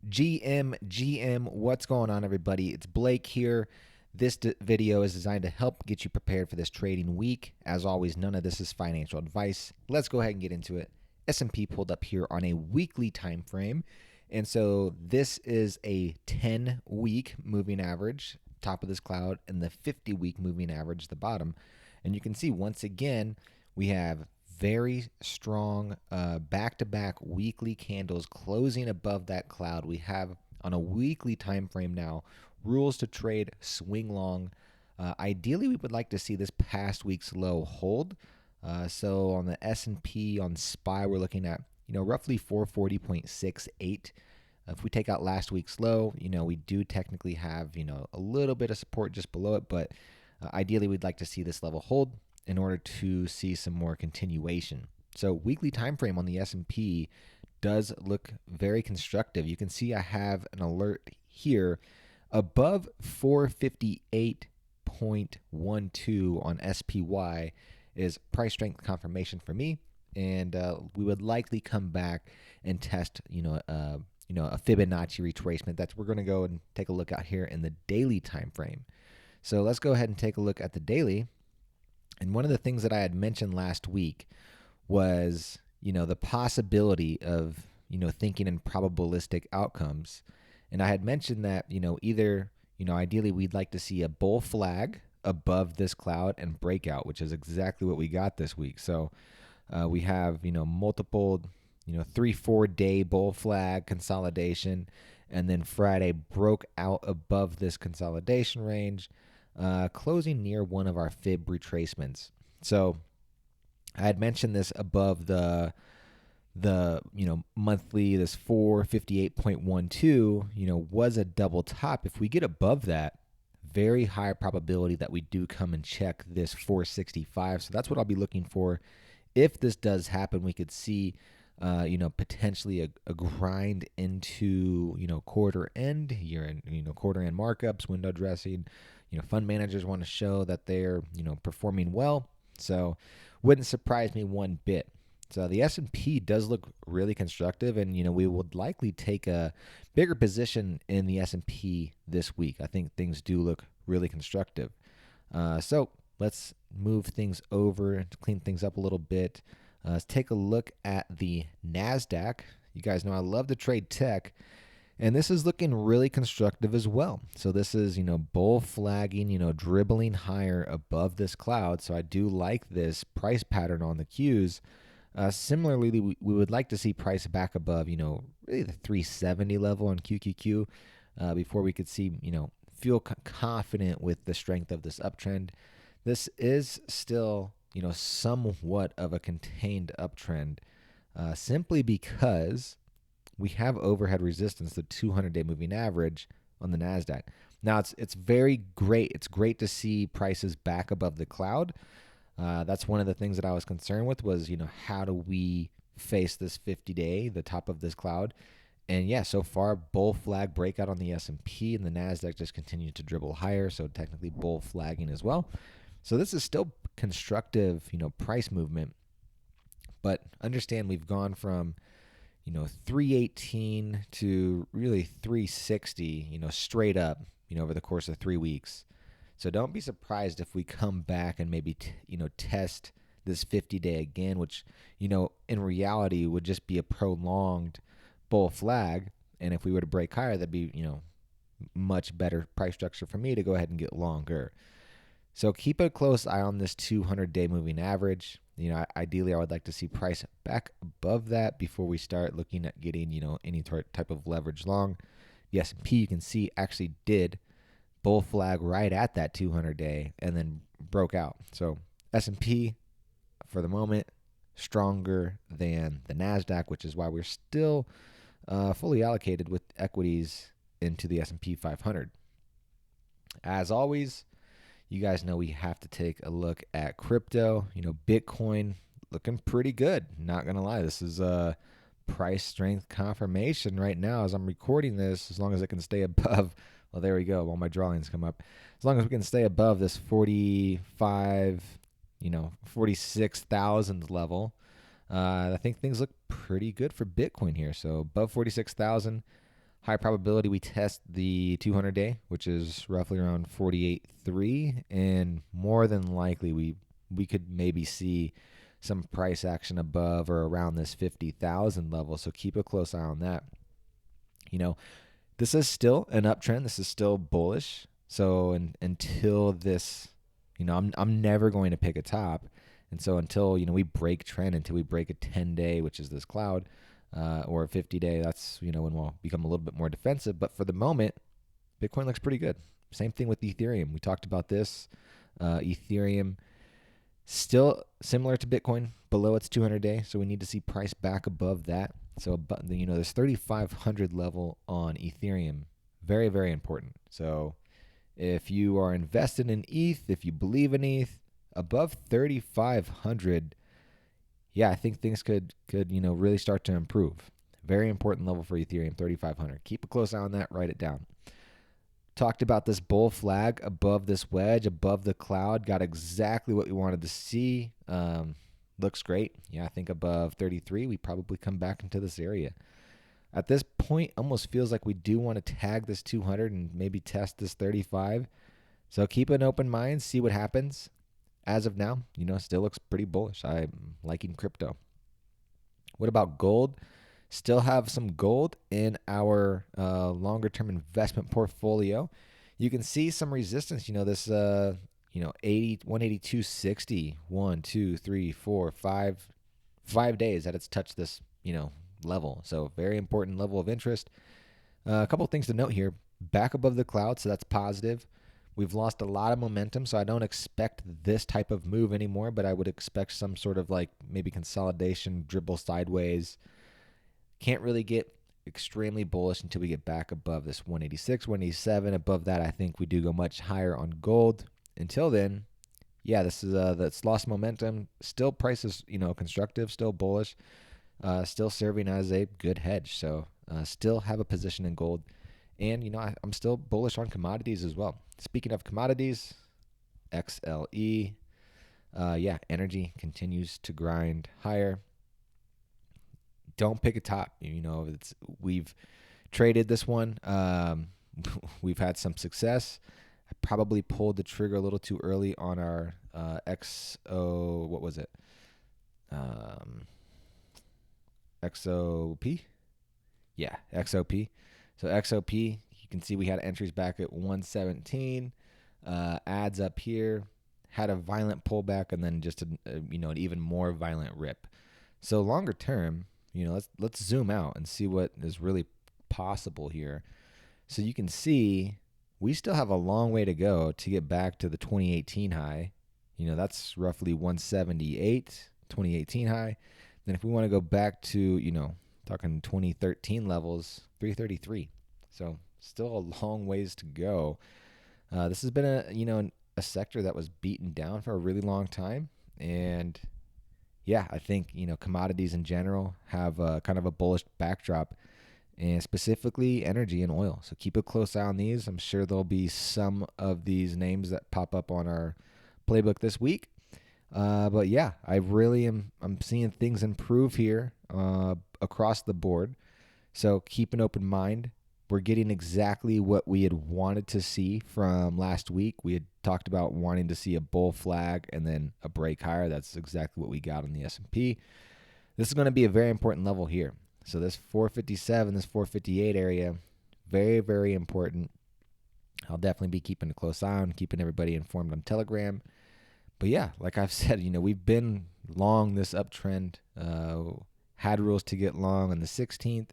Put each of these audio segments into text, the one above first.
GM, what's going on, everybody? It's Blake here. This video is designed to help get you prepared for this trading week. As always, none of this is financial advice. Let's go ahead and get into it. S&P pulled up here on a weekly time frame. And so this is a 10-week moving average, top of this cloud, and the 50-week moving average, the bottom. And you can see, once again, we have very strong back-to-back weekly candles closing above that cloud. We have, on a weekly time frame now, rules to trade swing long. Ideally, we would like to see this past week's low hold. So on the S&P, on SPY, we're looking at roughly 440.68. If we take out last week's low, we do technically have a little bit of support just below it, but ideally we'd like to see this level hold in order to see some more continuation. So weekly time frame on the S&P does look very constructive. You can see I have an alert here above 458.12 on SPY is price strength confirmation for me, and we would likely come back and test a Fibonacci retracement. That's we're going to go and take a look at here in the daily time frame. So let's go ahead and take a look at the daily. And one of the things that I had mentioned last week was, the possibility of, thinking in probabilistic outcomes. And I had mentioned that, either, ideally we'd like to see a bull flag above this cloud and breakout, which is exactly what we got this week. So we have, multiple, 3-4 day bull flag consolidation. And then Friday broke out above this consolidation range, closing near one of our fib retracements. So I had mentioned this above the monthly, this 458.12, was a double top. If we get above that, very high probability that we do come and check this 465. So that's what I'll be looking for. If this does happen, we could see potentially a grind into, quarter end, year-end, quarter end markups, window dressing. Fund managers want to show that they're, performing well. So wouldn't surprise me one bit. So the S&P does look really constructive, and, we would likely take a bigger position in the S&P this week. I think things do look really constructive. So let's move things over to clean things up a little bit. Let's take a look at the Nasdaq. You guys know I love to trade tech, and this is looking really constructive as well. So this is, bull flagging, dribbling higher above this cloud. So I do like this price pattern on the Qs. Similarly, we would like to see price back above, really the 370 level on QQQ before we could see, feel confident with the strength of this uptrend. This is still, somewhat of a contained uptrend, simply because we have overhead resistance, the 200-day moving average on the Nasdaq. Now it's very great. It's great to see prices back above the cloud. That's one of the things that I was concerned with was, how do we face this 50-day, the top of this cloud? And yeah, so far bull flag breakout on the S&P, and the Nasdaq just continued to dribble higher. So technically bull flagging as well. So this is still constructive, price movement, but understand we've gone from, 318 to really 360, straight up, over the course of 3 weeks. So don't be surprised if we come back and maybe, test this 50-day again, which, in reality would just be a prolonged bull flag. And if we were to break higher, that'd be, much better price structure for me to go ahead and get longer. So keep a close eye on this 200-day moving average. Ideally, I would like to see price back above that before we start looking at getting, any type of leverage long. The S&P, you can see, actually did bull flag right at that 200-day and then broke out. So S&P, for the moment, stronger than the Nasdaq, which is why we're still fully allocated with equities into the S&P 500. As always, you guys know we have to take a look at crypto. Bitcoin looking pretty good. Not going to lie. This is a price strength confirmation right now as I'm recording this, as long as it can stay above. Well, there we go. While my drawings come up. As long as we can stay above this 46,000 level, I think things look pretty good for Bitcoin here. So above 46,000, high probability we test the 200-day, which is roughly around 48.3, and more than likely we could maybe see some price action above or around this 50,000 level. So keep a close eye on that. This is still an uptrend. This is still bullish. So until this, I'm never going to pick a top. And so until, we break trend, until we break a 10-day, which is this cloud, or a 50-day, that's, when we'll become a little bit more defensive. But for the moment, Bitcoin looks pretty good. Same thing with Ethereum. We talked about this. Ethereum still similar to Bitcoin, below its 200-day. So we need to see price back above that. So, this 3,500 level on Ethereum, very, very important. So if you are invested in ETH, if you believe in ETH, above 3,500, I think things could really start to improve. Very important level for Ethereum, 3,500. Keep a close eye on that. Write it down. Talked about this bull flag above this wedge, above the cloud. Got exactly what we wanted to see. Looks great. I think above 33, we probably come back into this area. At this point, almost feels like we do want to tag this 200 and maybe test this 35. So keep an open mind, see what happens. As of now, still looks pretty bullish. I'm liking crypto. What about gold? Still have some gold in our longer-term investment portfolio. You can see some resistance. This 182.60, 1, 2, 3, 4, 5 days that it's touched this level. So very important level of interest. A couple of things to note here. Back above the cloud, so that's positive. We've lost a lot of momentum, so I don't expect this type of move anymore, but I would expect some sort of like maybe consolidation, dribble sideways. Can't really get extremely bullish until we get back above this 186, 187. Above that, I think we do go much higher on gold. Until then, this is that's lost momentum. Still prices, constructive, still bullish, still serving as a good hedge. So still have a position in gold. And, I'm still bullish on commodities as well. Speaking of commodities, XLE, energy continues to grind higher. Don't pick a top. We've traded this one. We've had some success. I probably pulled the trigger a little too early on our what was it? XOP? Yeah, XOP. So XOP, you can see we had entries back at 117. Adds up here. Had a violent pullback and then just an even more violent rip. So longer term, let's zoom out and see what is really possible here. So you can see we still have a long way to go to get back to the 2018 high. That's roughly 178, 2018 high. Then if we want to go back to, talking 2013 levels, 333. So still a long ways to go. This has been a sector that was beaten down for a really long time. And I think, commodities in general have kind of a bullish backdrop, and specifically energy and oil. So keep a close eye on these. I'm sure there'll be some of these names that pop up on our playbook this week. But I really I'm seeing things improve here across the board. So keep an open mind. We're getting exactly what we had wanted to see from last week. We had talked about wanting to see a bull flag and then a break higher. That's exactly what we got on the S&P. This is going to be a very important level here. So this 457, this 458 area, very, very important. I'll definitely be keeping a close eye on, keeping everybody informed on Telegram. But like I've said, we've been long this uptrend. Had rules to get long on the 16th.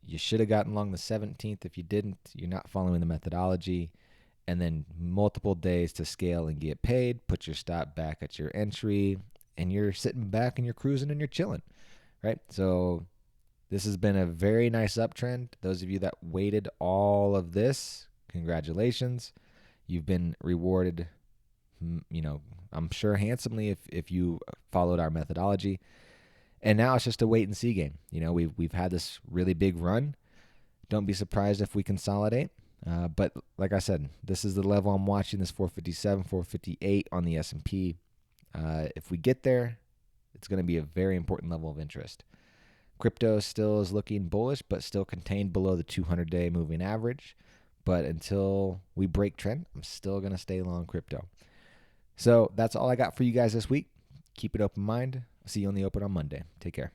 You should have gotten long the 17th. If you didn't, you're not following the methodology. And then multiple days to scale and get paid. Put your stop back at your entry. And you're sitting back and you're cruising and you're chilling. Right? So this has been a very nice uptrend. Those of you that waited all of this, congratulations. You've been rewarded, I'm sure handsomely if you followed our methodology. And now it's just a wait and see game. We've had this really big run. Don't be surprised if we consolidate. But like I said, this is the level I'm watching, this 457, 458 on the S&P. If we get there, it's going to be a very important level of interest. Crypto still is looking bullish, but still contained below the 200-day moving average. But until we break trend, I'm still going to stay long crypto. So that's all I got for you guys this week. Keep an open mind. I'll see you on the open on Monday. Take care.